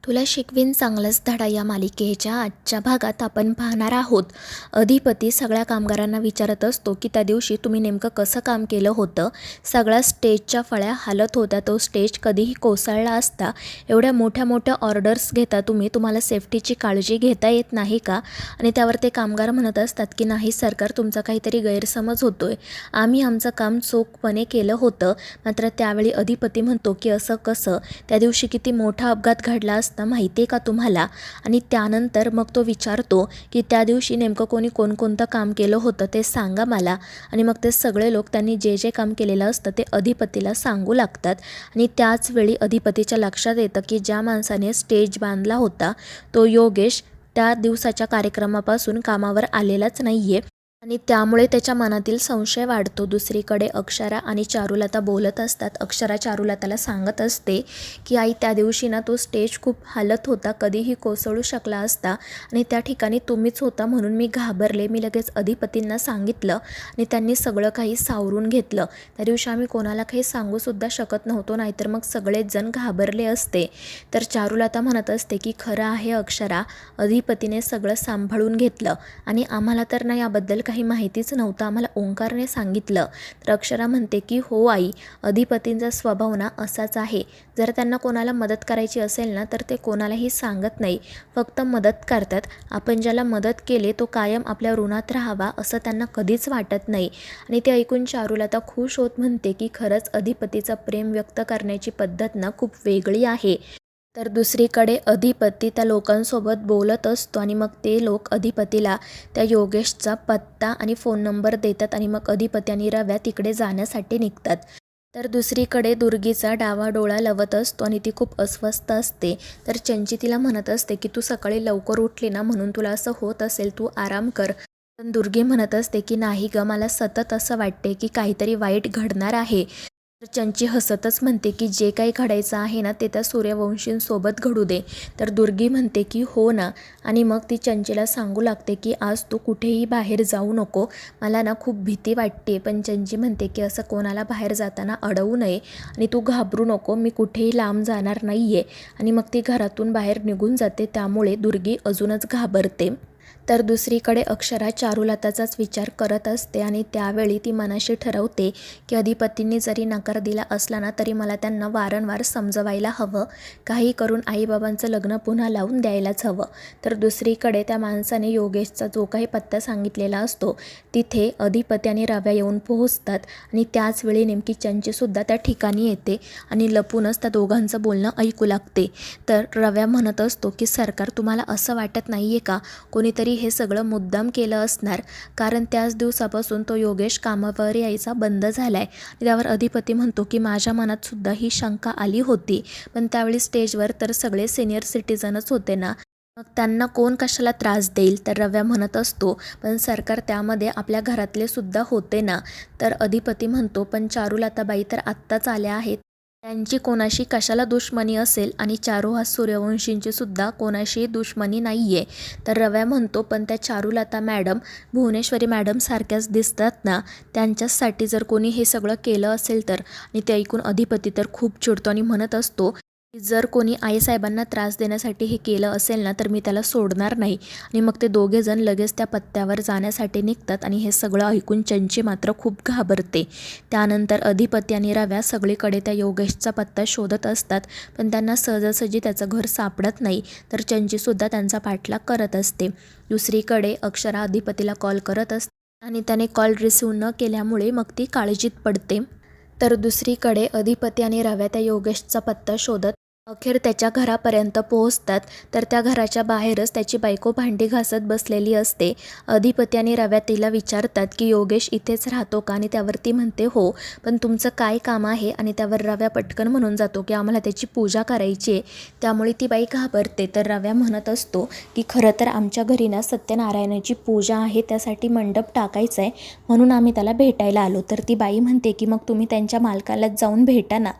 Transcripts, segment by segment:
तुला शिकवीन चांगलाच धडा या मालिकेच्या आजच्या भागात आपण पाहणार आहोत. अधिपती सगळ्या कामगारांना विचारत असतो की त्या दिवशी तुम्ही नेमकं कसं काम केलं होतं. सगळ्या स्टेजच्या फळ्या हालत होत्या. तो स्टेज कधीही कोसळला असता. एवढ्या मोठ्या मोठ्या ऑर्डर्स घेता तुम्हाला सेफ्टीची काळजी घेता येत नाही का? आणि त्यावर ते कामगार म्हणत असतात की नाही सरकार, तुमचा काहीतरी गैरसमज होतोय. आम्ही आमचं काम चोखपणे केलं होतं. मात्र त्यावेळी अधिपती म्हणतो की असं कसं? त्या दिवशी किती मोठा अपघात घडला असता माहिती आहे का तुम्हाला? आणि त्यानंतर मग तो विचारतो की त्या दिवशी नेमकं कोणकोणतं काम केलं होतं ते सांगा मला. आणि मग ते सगळे लोक त्यांनी जे जे काम केलेलं असतं ते अधिपतीला सांगू लागतात. आणि त्याच वेळी अधिपतीच्या लक्षात येतं की ज्या माणसाने स्टेज बांधला होता तो योगेश त्या दिवसाच्या कार्यक्रमापासून कामावर आलेलाच नाही आहे. आणि त्यामुळे त्याच्या मनातील संशय वाढतो. दुसरीकडे अक्षरा आणि चारुलता बोलत असतात. अक्षरा चारुलताला सांगत असते की आई, त्या दिवशी ना तो स्टेज खूप हालत होता, कधीही कोसळू शकला असता आणि त्या ठिकाणी तुम्हीच होता म्हणून मी घाबरले. मी लगेच अधिपतींना सांगितलं आणि त्यांनी सगळं काही सावरून घेतलं. त्या दिवशी आम्ही कोणाला काही सांगूसुद्धा शकत नव्हतो, नाहीतर मग सगळेच जण घाबरले असते. तर चारुलता म्हणत असते की खरं आहे अक्षरा, अधिपतीने सगळं सांभाळून घेतलं आणि आम्हाला तर ना याबद्दल काही माहितीच नव्हतं, आम्हाला ओंकारने सांगितलं. तर अक्षरा म्हणते की हो आई, अधिपतींचा स्वभाव ना असाच आहे. जर त्यांना कोणाला मदत करायची असेल ना तर ते कोणालाही सांगत नाही, फक्त मदत करतात. आपण ज्याला मदत केली तो कायम आपल्या ऋणात राहावा असं त्यांना कधीच वाटत नाही. आणि ते ऐकून चारुलता खुश होत म्हणते की खरंच अधिपतीचं प्रेम व्यक्त करण्याची पद्धत ना खूप वेगळी आहे. तर दुसरीकडे अधिपती त्या लोकांसोबत बोलत असतो आणि मग ते लोक अधिपतीला त्या योगेशचा पत्ता आणि फोन नंबर देतात आणि मग अधिपती आणि रव्या तिकडे जाण्यासाठी निघतात. तर दुसरीकडे दुर्गीचा डावाडोळा लवत असतो आणि ती खूप अस्वस्थ असते. तर चंची तिला म्हणत असते की तू सकाळी लवकर उठली ना म्हणून तुला असं होत असेल, तू आराम कर. पण दुर्गी म्हणत असते की नाही ग, मला सतत असं वाटते की काहीतरी वाईट घडणार आहे. तर चंची हसतच म्हणते की जे काही घडायचं आहे ना ते त्या सूर्यवंशींसोबत घडू दे. तर दुर्गी म्हणते की हो ना. आणि मग ती चंचीला सांगू लागते की आज तू कुठेही बाहेर जाऊ नको, मला ना खूप भीती वाटते. पण चंची म्हणते की असं कोणाला बाहेर जाताना अडवू नये आणि तू घाबरू नको, मी कुठेही लांब जाणार नाही आहे. आणि मग ती घरातून बाहेर निघून जाते. त्यामुळे दुर्गी अजूनच घाबरते. तर दुसरीकडे अक्षरा चारुलताचाच विचार करत असते आणि त्यावेळी ती मनाशी ठरवते की अधिपतींनी जरी नकार दिला असला ना तरी मला त्यांना वारंवार समजवायला हवं, काही करून आईबाबांचं लग्न पुन्हा लावून द्यायलाच हवं. तर दुसरीकडे त्या माणसाने योगेशचा जो काही पत्ता सांगितलेला असतो तिथे अधिपती आणि रव्या येऊन पोहोचतात. आणि त्याचवेळी नेमकी चंचीसुद्धा त्या ठिकाणी येते आणि लपूनच त्या दोघांचं बोलणं ऐकू लागते. तर रव्या म्हणत असतो की सरकार, तुम्हाला असं वाटत नाही आहे का कोणीतरी हे सगळं मुद्दाम केलं असणार, कारण त्याच दिवसापासून तो योगेश कामावर यायचा बंद झालाय. त्यावर अधिपती म्हणतो की माझ्या मनात सुद्धा ही शंका आली होती, पण त्यावेळी स्टेजवर तर सगळे सिनियर सिटीजनच होते ना, मग त्यांना कोण कशाला त्रास देईल. तर रव्या म्हणत असतो पण सरकार, त्यामध्ये आपल्या घरातले सुद्धा होते ना. तर अधिपती म्हणतो पण चारुलताबाई तर आत्ताच आल्या आहेत, त्यांची कोणाशी कशाला दुश्मनी असेल आणि चारू हा सूर्यवंशींची सुद्धा कोणाशी दुश्मनी नाही आहे. तर रव्या म्हणतो पण त्या चारुलता मॅडम भुवनेश्वरी मॅडम सारख्याच दिसतात ना, त्यांच्यासाठी जर कोणी हे सगळं केलं असेल तर. आणि ते ऐकून अधिपती तर खूप चिडतो आणि म्हणत असतो की जर कोणी आईसाहेबांना त्रास देण्यासाठी हे केलं असेल ना तर मी त्याला सोडणार नाही. आणि मग ते दोघे जण लगेच त्या पत्त्यावर जाण्यासाठी निघतात आणि हे सगळं ऐकून चंची मात्र खूप घाबरते. त्यानंतर अधिपती आणि रव्या सगळीकडे त्या योगेशचा पत्ता शोधत असतात, पण त्यांना सहजासहजी त्याचं घर सापडत नाही. तर चंचीसुद्धा त्यांचा पाठलाग करत असते. दुसरीकडे अक्षरा अधिपतीला कॉल करत असते आणि त्याने कॉल रिसीव्ह न केल्यामुळे मग ती काळजीत पडते. तर दुसरीकडे अधिपती आणि रव्या त्या योगेशचा पत्ता शोधत अखेर त्याच्या घरापर्यंत पोहोचतात. तर त्या घराच्या बाहेरच त्याची बायको भांडी घासत बसलेली असते. अधिपती आणि रव्या तिला विचारतात की योगेश इथेच राहतो का? आणि त्यावरती म्हणते हो, पण तुमचं काय काम आहे? आणि त्यावर रव्या पटकन म्हणून जातो की आम्हाला त्याची पूजा करायची आहे. त्यामुळे ती बाई घाबरते. तर रव्या म्हणत असतो की खरं तर आमच्या घरी ना सत्यनारायणाची पूजा आहे, त्यासाठी मंडप टाकायचा आहे, म्हणून आम्ही त्याला भेटायला आलो. तर ती बाई म्हणते की मग तुम्ही त्यांच्या मालकालाच जाऊन भेटा ना.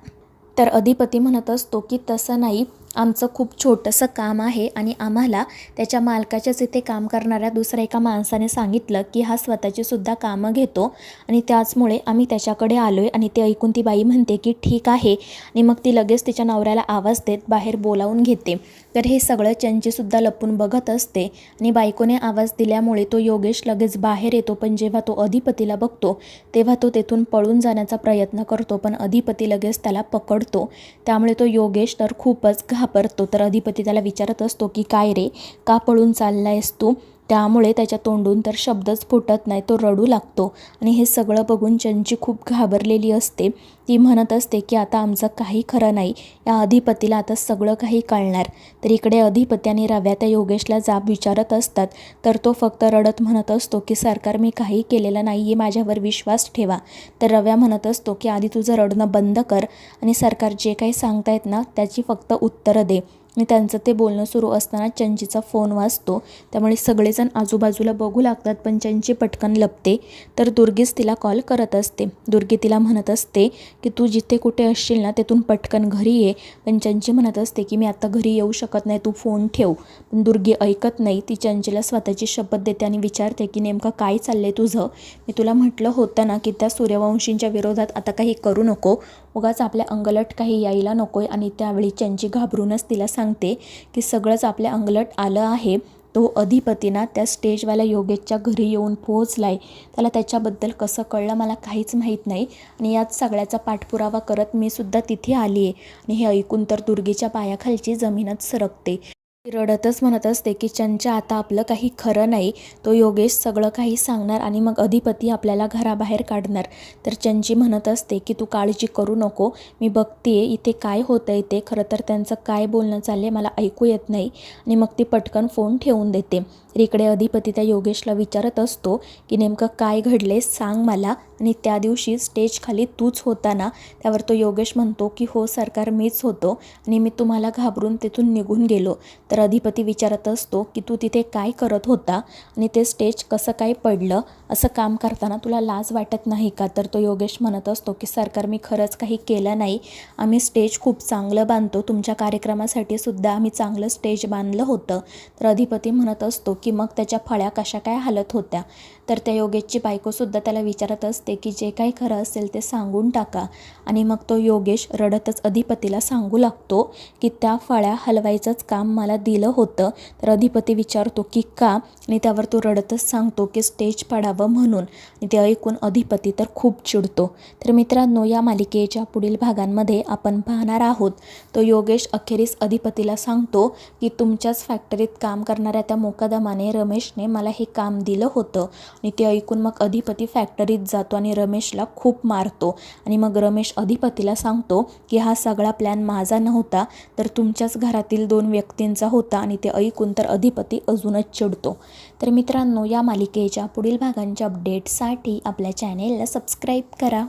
तर अधिपती म्हणत असतो की तसं नाही, आमचं खूप छोटंसं काम आहे आणि आम्हाला त्याच्या मालकाच्याच इथे काम करणाऱ्या दुसऱ्या एका माणसाने सांगितलं की हा स्वतःची सुद्धा कामं घेतो आणि त्याचमुळे आम्ही त्याच्याकडे आलो आहे. आणि ते ऐकून ती बाई म्हणते की ठीक आहे आणि मग ती लगेच तिच्या नवऱ्याला आवाज देत बाहेर बोलावून घेते. तर हे सगळं चंचीसुद्धा लपून बघत असते आणि बायकोने आवाज दिल्यामुळे तो योगेश लगेच बाहेर येतो. पण जेव्हा तो अधिपतीला बघतो तेव्हा तो तेथून पळून जाण्याचा प्रयत्न करतो, पण अधिपती लगेच त्याला पकडतो. त्यामुळे तो योगेश तर खूपच घाबरतो. तर अधिपती त्याला विचारत असतो की काय रे, का पळून चाललायस तू? त्यामुळे त्याच्या तोंडून तर शब्दच फुटत नाही, तो रडू लागतो. आणि हे सगळं बघून चंची खूप घाबरलेली असते. ती म्हणत असते की आता आमचं काही खरं नाही, या अधिपतीला आता सगळं काही कळणार. तर इकडे अधिपती आणि रव्या त्या योगेशला जाब विचारत असतात. तर तो फक्त रडत म्हणत असतो की सरकार मी काही केलेलं नाही आहे, माझ्यावर विश्वास ठेवा. तर रव्या म्हणत असतो की आधी तुझं रडणं बंद कर आणि सरकार जे काही सांगतायत ना त्याची फक्त उत्तरं दे. आणि त्यांचं ते बोलणं सुरू असताना चंचीचा फोन वाजतो. त्यामुळे सगळेजण आजूबाजूला बघू लागतात, पण चंची पटकन लपते. तर दुर्गीच तिला कॉल करत असते. दुर्गी तिला म्हणत असते की तू जिथे कुठे असशील ना तिथून पटकन घरी ये. पण चंची म्हणत असते की मी आता घरी येऊ शकत नाही, तू फोन ठेव. पण दुर्गी ऐकत नाही. ती चंचीला स्वतःची शपथ देते आणि विचारते की नेमकं काय चाललंय तुझं? मी तुला म्हटलं होतं ना की त्या सूर्यवंशींच्या विरोधात आता काही करू नको, उगाच आपल्या अंगलट काही यायला नको आहे. आणि त्यावेळी चंची घाबरूनच तिला सांगते की सगळंच आपल्या अंगलट आलं आहे. तो अधिपतीना त्या स्टेजवाल्या योगेशच्या घरी येऊन पोहोचलाय. त्याला त्याच्याबद्दल कसं कळलं मला काहीच माहीत नाही. आणि याच सगळ्याचा पाठपुरावा करत मी सुद्धा तिथे आली आहे. आणि हे ऐकून तर दुर्गेच्या पायाखालची जमीनच सरकते. ती रडतच म्हणत असते की चंचा आता आपलं काही खरं नाही, तो योगेश सगळं काही सांगणार आणि मग अधिपती आपल्याला घराबाहेर काढणार. तर चंची म्हणत असते की तू काळजी करू नको, मी बघते इथे काय होतं आहे ते. खरं तर त्यांचं काय बोलणं चाललं आहे मला ऐकू येत नाही. आणि मग ती पटकन फोन ठेवून देते. तर इकडे अधिपती त्या योगेशला विचारत असतो की नेमकं काय घडले सांग मला, आणि त्या दिवशी स्टेज खाली तूच होता ना? त्यावर तो योगेश म्हणतो की हो सरकार मीच होतो आणि मी तुम्हाला घाबरून तिथून निघून गेलो. तर अधिपती विचारत असतो की तू तिथे काय करत होता आणि ते स्टेज कसं काय पडलं? असं काम करताना तुला लाज वाटत नाही का? तर तो योगेश म्हणत असतो की सरकार मी खरंच काही केलं नाही, आम्ही स्टेज खूप चांगलं बांधतो, तुमच्या कार्यक्रमासाठी सुद्धा आम्ही चांगलं स्टेज बांधलं होतं. तर अधिपती म्हणत असतो की मग त्याच्या फळ्या कशा काय हालत होत्या? तर त्या योगेशची बायकोसुद्धा त्याला विचारत असते की जे काही खरं असेल ते सांगून टाका. आणि मग तो योगेश रडतच अधिपतीला सांगू लागतो की त्या फळ्या हलवायचंच काम मला दिलं होतं. तर अधिपती विचारतो की का? आणि त्यावर तो रडतच सांगतो की स्टेज पाडावं म्हणून. आणि ते ऐकून अधिपती तर खूप चिडतो. तर मित्रांनो, या मालिकेच्या पुढील भागांमध्ये आपण पाहणार आहोत तो योगेश अखेरीस अधिपतीला सांगतो की तुमच्याच फॅक्टरीत काम करणाऱ्या त्या मुकादमाने रमेशने मला हे काम दिलं होतं. आणि ते ऐकून मग अधिपती फॅक्टरीत जातो आणि रमेशला खूप मारतो. आणि मग रमेश अधिपतीला सांगतो की हा सगळा प्लॅन माझा नव्हता, तर तुमच्याच घरातील 2 व्यक्तींचा होता. आणि ते ऐकून तर अधिपती अजूनच चिडतो. तर मित्रांनो, या मालिकेच्या पुढील भागांच्या अपडेटसाठी आपल्या चॅनेलला सबस्क्राईब करा.